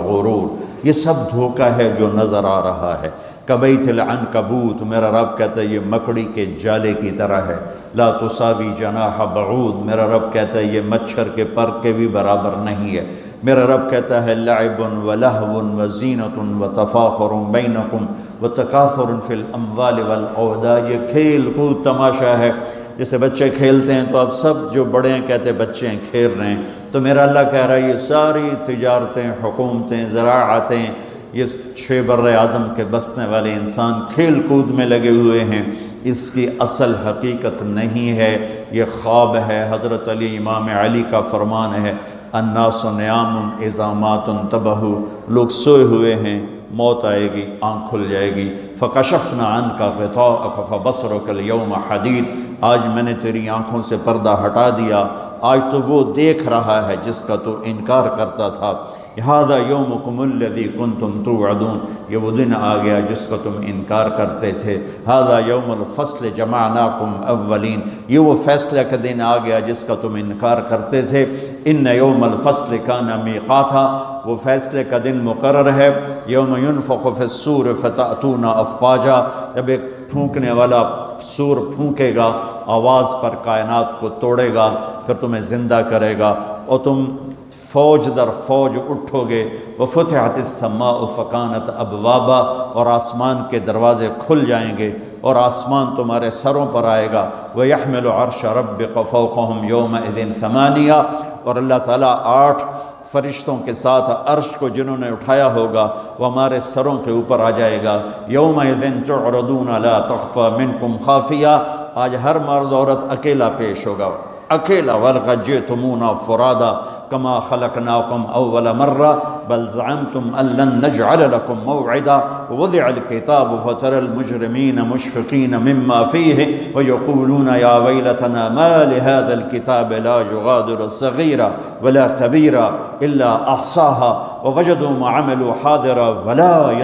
غرور، یہ سب دھوکہ ہے جو نظر آ رہا ہے۔ کبیت العنکبوت، میرا رب کہتا ہے یہ مکڑی کے جالے کی طرح ہے۔ لا تساوی جناح بعود، میرا رب کہتا ہے یہ مچھر کے پر کے بھی برابر نہیں ہے۔ میرا رب کہتا ہے لعب ولہو وزینۃ وتفاخر بینکم وتکاثر فی الاموال والاولاد، یہ کھیل کود تماشا ہے۔ جیسے بچے کھیلتے ہیں تو اب سب جو بڑے ہیں کہتے ہیں بچے ہیں کھیل رہے ہیں، تو میرا اللہ کہہ رہا ہے یہ ساری تجارتیں، حکومتیں، زراعتیں، یہ 6 بر اعظم کے بسنے والے انسان کھیل کود میں لگے ہوئے ہیں، اس کی اصل حقیقت نہیں ہے، یہ خواب ہے۔ حضرت علی امام علی کا فرمان ہے الناس نیام اذا مات انتبہوا، لوگ سوئے ہوئے ہیں، موت آئے گی، آنکھ کھل جائے گی۔ فکشفنا عنک غطاءک فبصرک اليوم حدید، آج میں نے تیری آنکھوں سے پردہ ہٹا دیا، آج تو وہ دیکھ رہا ہے جس کا تو انکار کرتا تھا۔ ھذا یومکم الذی کنتم توعدون، یہ وہ دن آ گیا جس کا تم انکار کرتے تھے۔ ھذا یوم الفصل جمعناکم اولین، یہ وہ فیصلہ کا دن آ گیا جس کا تم انکار کرتے تھے۔ ان یوم الفصل کان میقاتا، وہ فیصلے کا دن مقرر ہے۔ یوم ینفخ فی الصور فتأتون افواجا، جب ایک پھونکنے والا سور پھونکے گا، آواز پر کائنات کو توڑے گا، پھر تمہیں زندہ کرے گا اور تم فوج در فوج اٹھو گے۔ وفتحت السماء فکانت ابوابا، اور آسمان کے دروازے کھل جائیں گے اور آسمان تمہارے سروں پر آئے گا۔ وَيَحْمِلُ عَرْشَ رَبِّكَ فَوْقَهُمْ يَوْمَئِذٍ ثَمَانِيَةٌ، اور اللہ تعالیٰ 8 فرشتوں کے ساتھ عرش کو جنہوں نے اٹھایا ہوگا وہ ہمارے سروں کے اوپر آ جائے گا۔ يَوْمَئِذٍ تُعْرَضُونَ لَا تَخْفَى مِنْكُمْ خَافِيَةٌ، آج ہر مرد عورت اکیلا پیش ہوگا، اکیلا۔ وَلَقَدْ جِئْتُمُونَا فُرَادَىٰ كما خلقناكم أول مرة بل زعمتم أن لن نجعل لكم موعدا ووضع الكتاب فترى المجرمين مشفقين مما فيه ويقولون يا ويلتنا ما لهذا الكتاب لا يغادر صغيرا ولا كبيرا إلا أحصاها ووجدوا ما عملوا حاضرا ولا